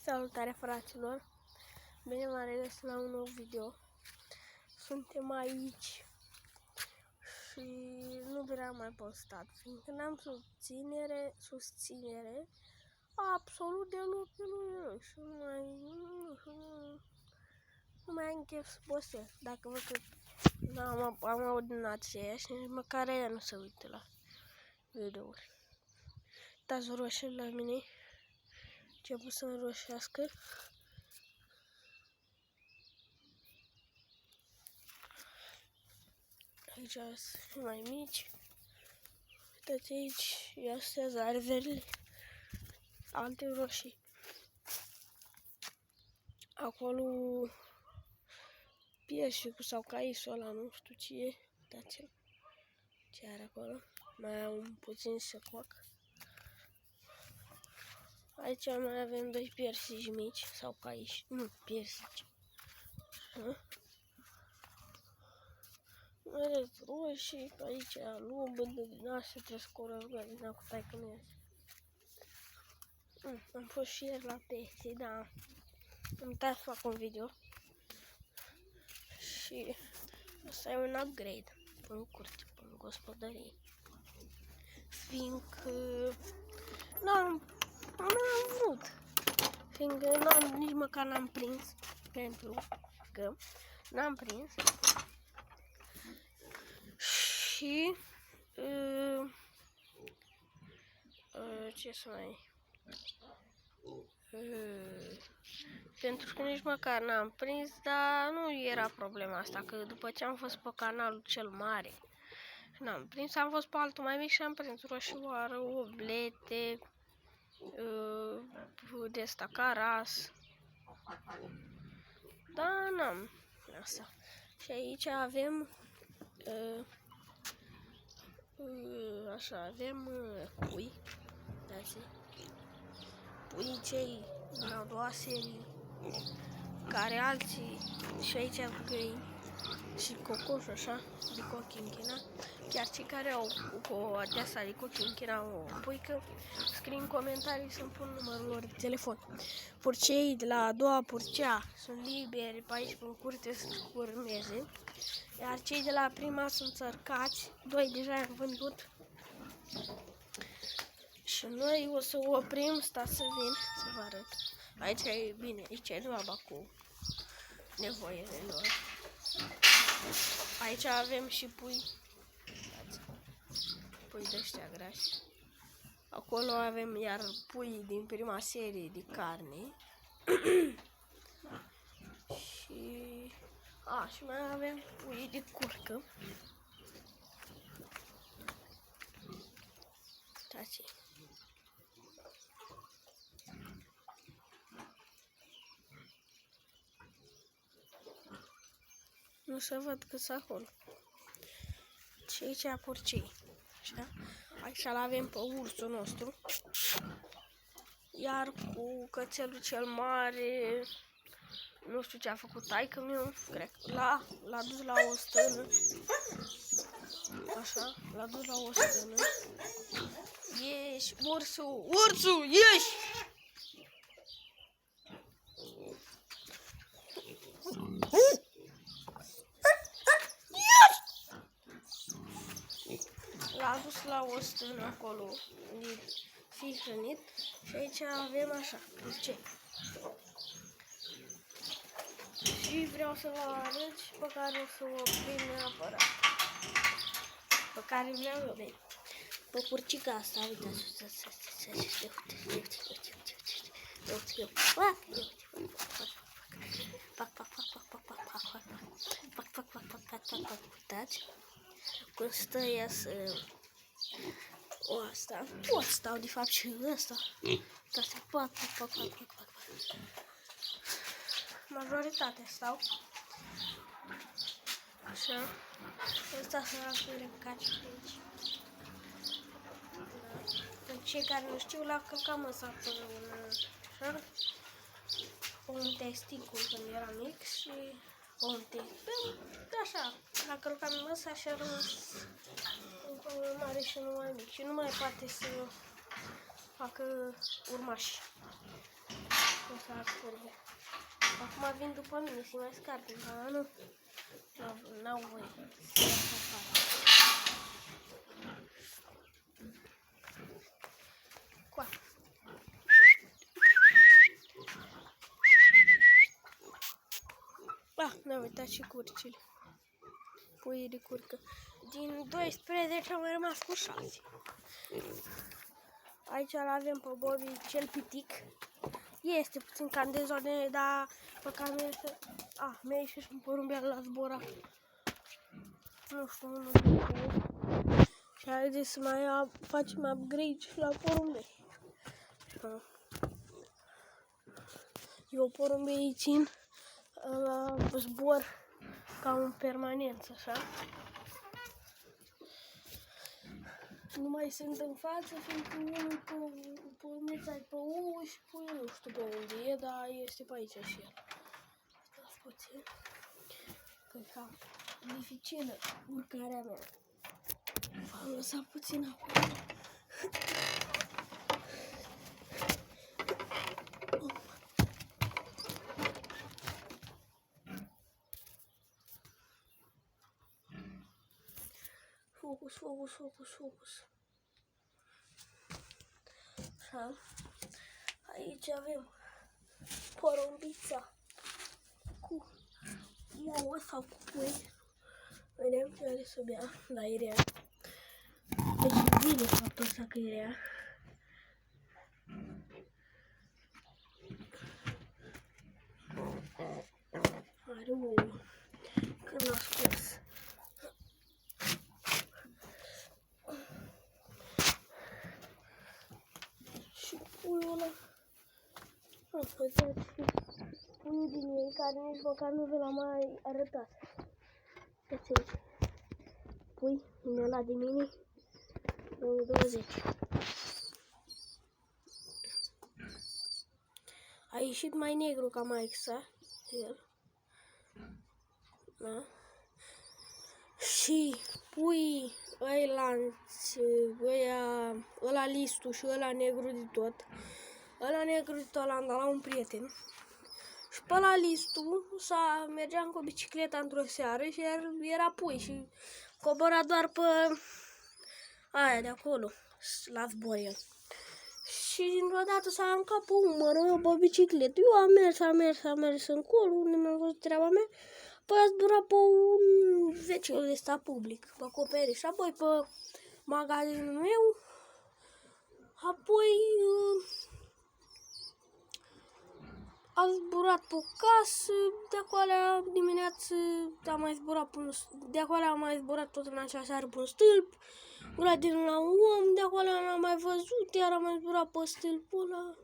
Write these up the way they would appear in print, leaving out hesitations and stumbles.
Salutare, fraților! Bine v-am regăsit la un nou video. Suntem aici și nu prea am mai postat, fiindcă n-am susținere absolut deloc și nu mai am chef să postez. Dacă văd că am ordonat și aia și nici măcar aia nu se uită la videouri. Dați roșii la mine. Început să înroșească. Aici sunt mai mici. Uitați aici, astea zarvele. Alte roșii. Acolo pierșicul sau caisul ăla, nu știu ce e. Uitați-l. Ce are acolo. Mai am un puțin să coac. Aici mai avem doi piersici mici sau caiși, nu, piersici. Are roșii, aici lubădă din astea, trebuie să corăruga din cu taică nu iese. Am fost și ieri la Pepsi, dar am uitat să fac un video. Și asta e un upgrade în curte, în gospodărie. Fiindcă n-am vrut. Fiindcă nici măcar n-am prins. Pentru că n-am prins. Și ce să mai... pentru că nici măcar n-am prins, dar nu era problema asta, că după ce am fost pe canalul cel mare n-am prins, am fost pe altul mai mic și am prins roșioară, oblete, de asta, caras. Da, n-am asta. Și aici avem așa, avem pui. Pui cei din a doua serie, care alții și aici cu găini și cocoș așa, de cochinchina. Chiar cei care au cu aceasta de cochinchina o puică, scrie în comentarii să-mi pun numărul lor de telefon. Purcei de la a doua purcea sunt liberi pe aici în curte să urmeze, iar cei de la prima sunt țărcați, doi deja am vândut. Și noi o să oprim, stați să vin, să vă arăt. Aici e bine, aici e doaba cu nevoile lor. Aici avem și pui, pui de ăștia grași. Acolo avem iar pui din prima serie de carne. Și mai avem pui de curcă. Uitați. Nu se văd câți acolo. Și aici porcei. Așa. Aici l-avem pe ursul nostru. Iar cu cățelul cel mare, nu știu ce a făcut taică meu, cred. L-a dus la o stână. Așa, l-a dus la o stână. Ieși, ursul, ieși! L-a dus la o stână acolo, de fi hrănit. Și aici avem așa, ce? Și vreau să vă arăt și pe care o să o oprim neapărat. Pe care vreau eu, bine. Pe purcica asta, uitați, uitați cum stă ea să... O, asta, pot stau de fapt și ăsta. Pac. Majoritatea stau. Așa. Ăsta să arăt caci pe aici. Pentru cei care nu știu, l-a căcam ăsta până așa. Un testicul când era mic și un testicul. Așa, l-a călcam ăsta și a rămas un mare și unul mai mic. Și nu mai poate să facă urmași. să spune. Acum vin după mine să-i mai scarpe, dar nu. N-au voie să iasă afară. Coa. Ne-am uitat și curcile. Puii de curcă. Din 12 am mai rămas cu 6. Aici îl avem pe Bobby cel pitic. Este puțin cam de zone, dar pe care mi-a ieșit și un porumbeal la zbora. Nu știu, unul dintre ei. Și haideți să mai facem upgrade și la porumbei. Eu porumbei țin la zbor ca un permanent, așa. Nu mai sunt în față, fiindcă unul porumbeț ai pe ouă și pui nu știu pe unde e, dar este pe aici și el. Stați puțin, că e cam dificilă urcarea mea. V-am lăsat puțin acolo. Focus, focus, focus, focus. Așa. Aici avem porumbița cu ouă sau cu pui. Vedem ce are să bea, dar e rea. Deci bine faptul ăsta că e rea. Are ouă. Când a scurs. Și puiul ăla. Uitați, puiul din ei care nici măcar nu vi l-am mai arătat. Uitați aici. Pui din ăla de mine. 20. A ieșit mai negru ca Maixa, el. Da? Și pui ăla listul și ăla negru de tot. Ăla negru de tot l-am dat la un prieten. Și pe ăla listul mergeam cu bicicleta într-o seară și era pui și cobora doar pe aia de acolo, la zbor el. Și dintr-o dată s-a încat pe umărul pe bicicletă. Eu am mers încolo, unde mi-am văzut treaba mea. Păi a zburat pe un vecin de ăsta public, pe acoperiș. Și apoi pe magazinul meu. Apoi a zburat pe casă. De acolo dimineață am mai zburat tot în acea seară pe un stâlp. Ăla din la un om, de acolo l-am mai văzut, iar am mai zburat pe stâlpul ăla.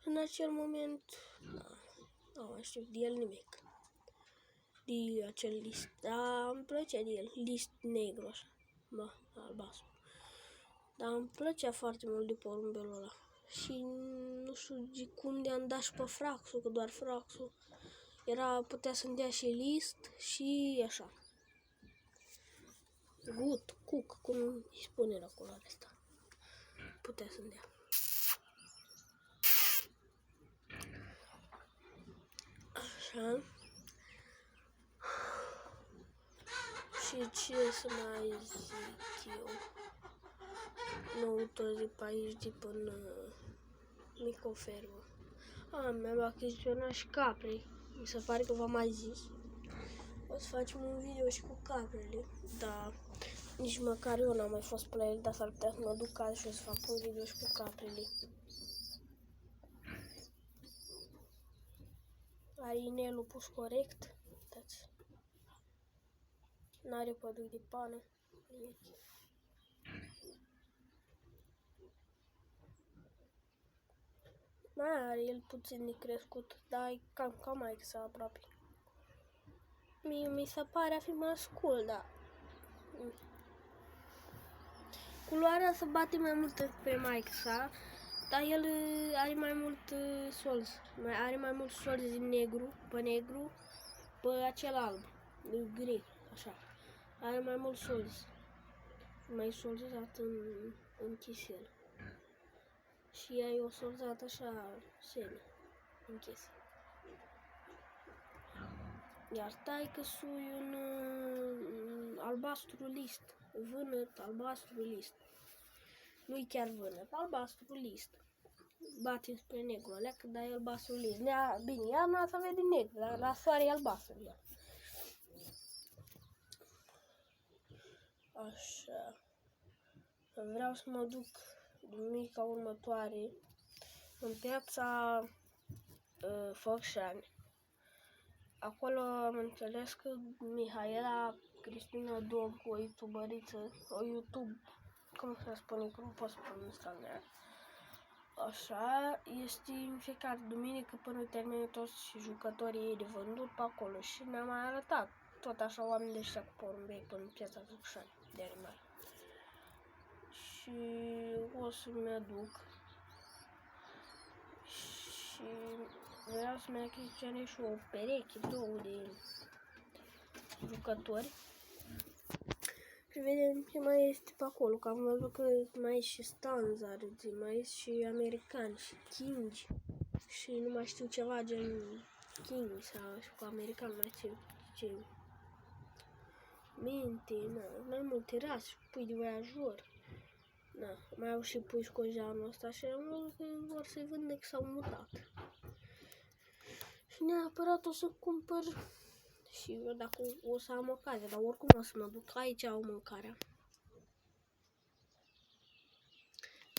În acel moment, nu mai știu de el nimic. De acel list, dar îmi plăcea de el, list negru așa, albastru. Dar îmi plăcea foarte mult de porumbelul ăla. Și nu știu de cum de-am dat și pe Fraxul, că doar Fraxul putea să-mi dea și list și așa. Gut, cook, cum îi spune la culoarea asta. Putea să-mi dea. Așa. Și ce să mai zic eu? Noutăți de pe aici, de până Micofermă. Mi-am achiziționat și capre. Mi se pare că v-am mai zis. O să facem un video și cu caprele, dar nici măcar eu n-am mai fost pe la el, dar s-ar putea să mă duc azi și o să fac un video și cu caprele. Are inelul pus corect. Uitați. N-are păduc de pană. Mai are el puțin de crescut, dar e cam mai să aproape. Mie mi se pare a fi mascul, dar culoarea se bate mai mult pe Maixa, dar el are mai mult solz. Are mai mult solz din negru, pe acel alb, gri, așa. Are mai mult solz. Mai solzat în chisel. Și ea e o solzată așa, serie. închis. Iar taică-su e un albastru list, vânăt albastru list. Nu-i chiar vânăt, albastru list. Bate spre negru, aleacă, dar e albastru list. Bine, iarna să vede negru, dar la soare e albastru iar. Așa. Vreau să mă duc duminica următoare în piața Focșani. Acolo am înțeles că Mihaela Cristina Dog, o youtuberiță, cum să spune, cum pot să pronunț calmea. Așa, este în fiecare duminică până termină toți jucătorii ei de vândut pe acolo și ne-a mai arătat tot așa oameni de ăștia cu porumbei până piața Focșani de animale. Și o să-mi aduc și vreau să-mi achiziționez și o pereche, două de jucători. Și vedem ce mai este pe acolo, că am văzut că mai este și standardi, mai este și americani și kingi și nu mai știu ceva gen king sau și cu american mai știu ce minte, mai multe rase și pui de voiajor. Mai au și pui scojanul ăsta și am văzut că vor să-i vândă că s-au mutat. Și neapărat o să cumpăr și eu dacă o să am ocazie, dar oricum o să mă duc. Aici au mâncarea.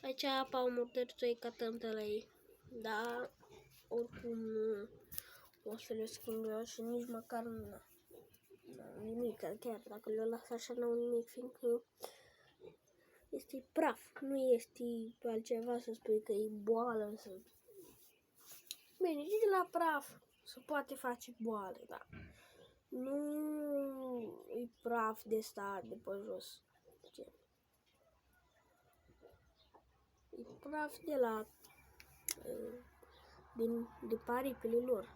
Aici apa au murdărițoi ca tântălăi, dar oricum nu o să le schimb eu și nici măcar nu nimic, chiar dacă le las așa n-au nimic, fiindcă este praf, nu este altceva să spui că e boală, să... Bine, și de la praf se poate face boală, dar nu e praf de stat de pe jos. E praf de la de paripele lor,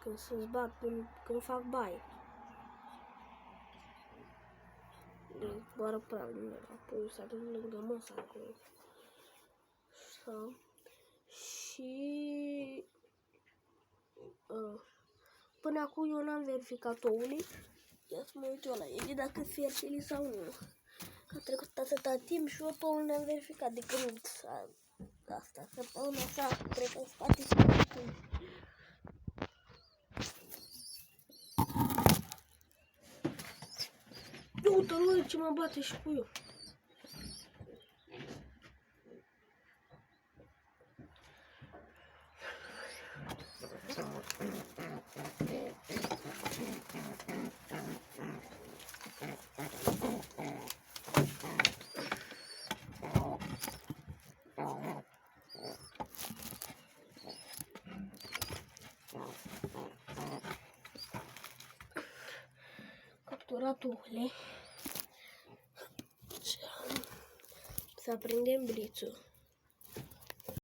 când se zbat, când fac baie. Zboară praf din ăla, apoi s-a dus lângă măsa acolo. Și până acum eu n-am verificat oului. Ia să mă uit eu la ele dacă fertili sau nu. Că a trecut atâta timp și eu oul n-am verificat de când asta. Că până așa, cred că în spate să mă spun. Uite-l, ce mă bate și cu eu. Capturat ouăle. Să aprindem brițul.